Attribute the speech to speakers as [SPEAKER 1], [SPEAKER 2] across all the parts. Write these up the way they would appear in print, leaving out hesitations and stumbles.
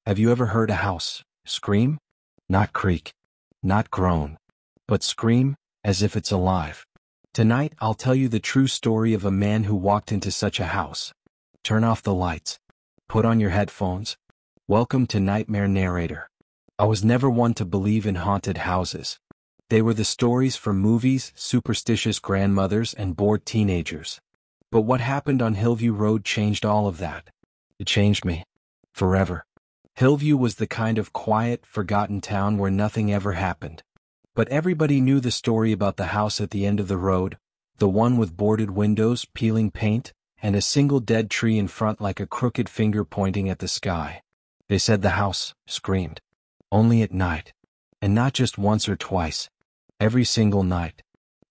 [SPEAKER 1] Have you ever heard a house scream? Not creak, not groan, but scream as if it's alive. Tonight I'll tell you the true story of a man who walked into such a house. Turn off the lights. Put on your headphones. Welcome to Nightmare Narrator. I was never one to believe in haunted houses. They were the stories from movies, superstitious grandmothers, and bored teenagers. But what happened on Hillview Road changed all of that. It changed me. Forever. Hillview was the kind of quiet, forgotten town where nothing ever happened. But everybody knew the story about the house at the end of the road, the one with boarded windows, peeling paint, and a single dead tree in front like a crooked finger pointing at the sky. They said the house screamed. Only at night. And not just once or twice. Every single night.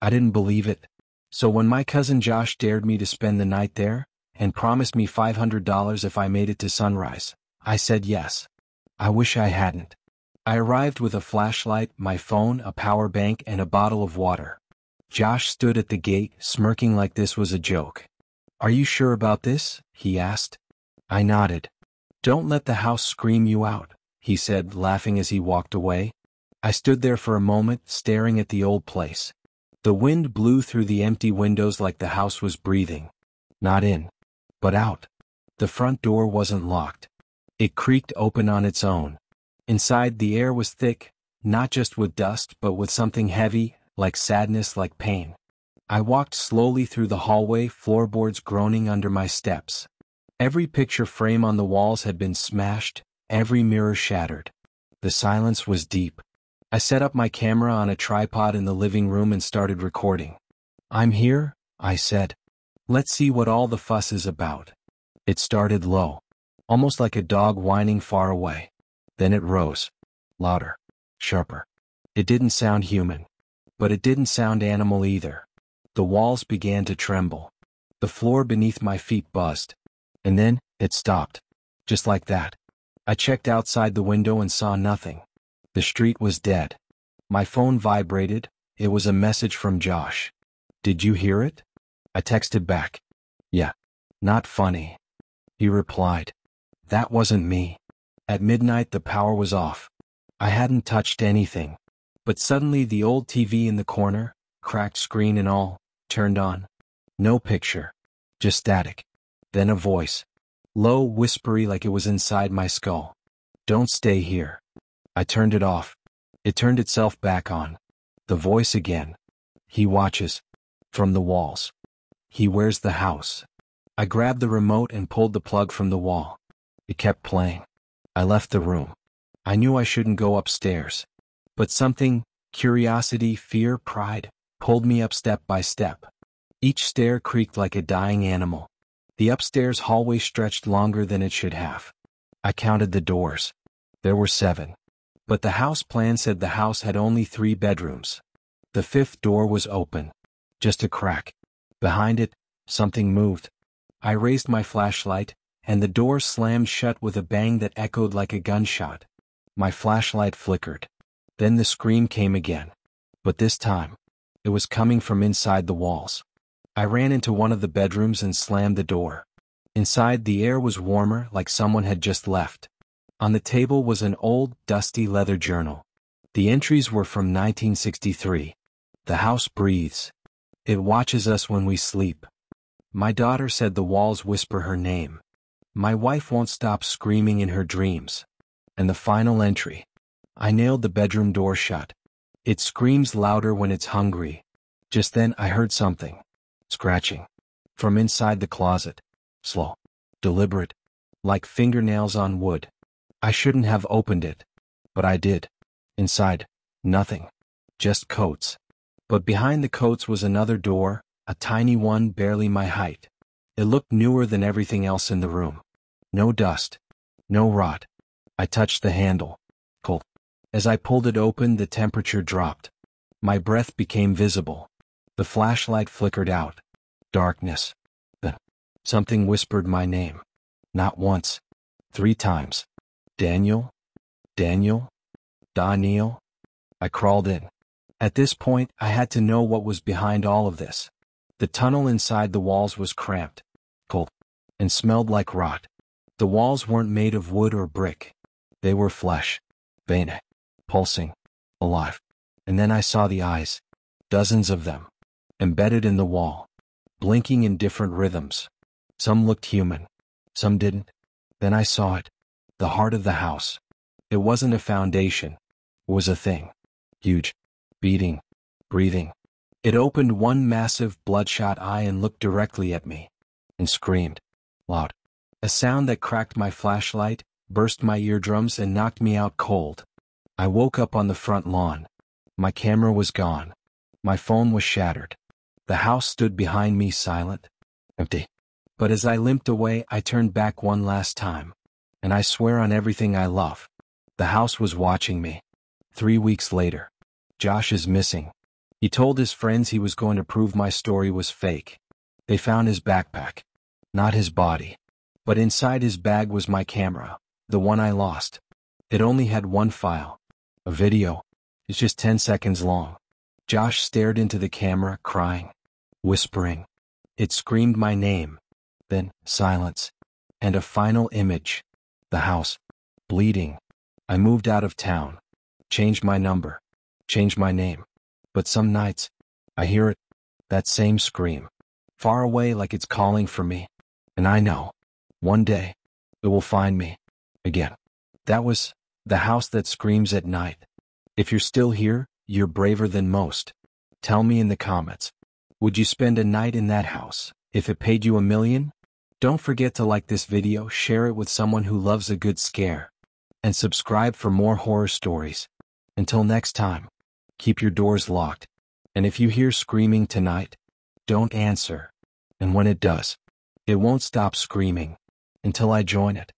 [SPEAKER 1] I didn't believe it. So when my cousin Josh dared me to spend the night there, and promised me $500 if I made it to sunrise, I said yes. I wish I hadn't. I arrived with a flashlight, my phone, a power bank, and a bottle of water. Josh stood at the gate, smirking like this was a joke. "Are you sure about this?" he asked. I nodded. "Don't let the house scream you out," he said, laughing as he walked away. I stood there for a moment, staring at the old place. The wind blew through the empty windows like the house was breathing. Not in, but out. The front door wasn't locked. It creaked open on its own. Inside, the air was thick, not just with dust but with something heavy, like sadness, like pain. I walked slowly through the hallway, floorboards groaning under my steps. Every picture frame on the walls had been smashed, every mirror shattered. The silence was deep. I set up my camera on a tripod in the living room and started recording. "I'm here," I said. "Let's see what all the fuss is about." It started low, almost like a dog whining far away. Then it rose. Louder. Sharper. It didn't sound human. But it didn't sound animal either. The walls began to tremble. The floor beneath my feet buzzed. And then, it stopped. Just like that. I checked outside the window and saw nothing. The street was dead. My phone vibrated. It was a message from Josh. "Did you hear it?" I texted back. "Yeah. Not funny." He replied. "That wasn't me." At midnight the power was off. I hadn't touched anything. But suddenly the old TV in the corner, cracked screen and all, turned on. No picture. Just static. Then a voice. Low, whispery like it was inside my skull. "Don't stay here." I turned it off. It turned itself back on. The voice again. "He watches. From the walls. He wears the house." I grabbed the remote and pulled the plug from the wall. It kept playing. I left the room. I knew I shouldn't go upstairs. But something, curiosity, fear, pride, pulled me up step by step. Each stair creaked like a dying animal. The upstairs hallway stretched longer than it should have. I counted the doors. There were 7. But the house plan said the house had only 3 bedrooms. The 5th door was open. Just a crack. Behind it, something moved. I raised my flashlight, and the door slammed shut with a bang that echoed like a gunshot. My flashlight flickered. Then the scream came again. But this time, it was coming from inside the walls. I ran into one of the bedrooms and slammed the door. Inside, the air was warmer, like someone had just left. On the table was an old, dusty leather journal. The entries were from 1963. "The house breathes. It watches us when we sleep. My daughter said the walls whisper her name. My wife won't stop screaming in her dreams." And the final entry. "I nailed the bedroom door shut. It screams louder when it's hungry." Just then I heard something. Scratching. From inside the closet. Slow. Deliberate. Like fingernails on wood. I shouldn't have opened it. But I did. Inside. Nothing. Just coats. But behind the coats was another door, a tiny one barely my height. It looked newer than everything else in the room. No dust. No rot. I touched the handle. Cold. As I pulled it open, the temperature dropped. My breath became visible. The flashlight flickered out. Darkness. Then, something whispered my name. Not once. 3 times. "Daniel? Daniel? Daniel?" I crawled in. At this point, I had to know what was behind all of this. The tunnel inside the walls was cramped, cold, and smelled like rot. The walls weren't made of wood or brick. They were flesh, vein, pulsing, alive. And then I saw the eyes, dozens of them, embedded in the wall, blinking in different rhythms. Some looked human, some didn't. Then I saw it, the heart of the house. It wasn't a foundation, it was a thing. Huge, beating, breathing. It opened one massive bloodshot eye and looked directly at me, and screamed, loud. A sound that cracked my flashlight, burst my eardrums and knocked me out cold. I woke up on the front lawn. My camera was gone. My phone was shattered. The house stood behind me silent, empty. But as I limped away, I turned back one last time. And I swear on everything I love, the house was watching me. 3 weeks later, Josh is missing. He told his friends he was going to prove my story was fake. They found his backpack, not his body. But inside his bag was my camera, the one I lost. It only had one file, a video. It's just 10 seconds long. Josh stared into the camera, crying, whispering. It screamed my name. Then, silence. And a final image. The house. Bleeding. I moved out of town. Changed my number. Changed my name. But some nights, I hear it. That same scream. Far away like it's calling for me. And I know. One day, it will find me. Again. That was the house that screams at night. If you're still here, you're braver than most. Tell me in the comments. Would you spend a night in that house if it paid you $1 million? Don't forget to like this video, share it with someone who loves a good scare, and subscribe for more horror stories. Until next time, keep your doors locked. And if you hear screaming tonight, don't answer. And when it does, it won't stop screaming until I join it.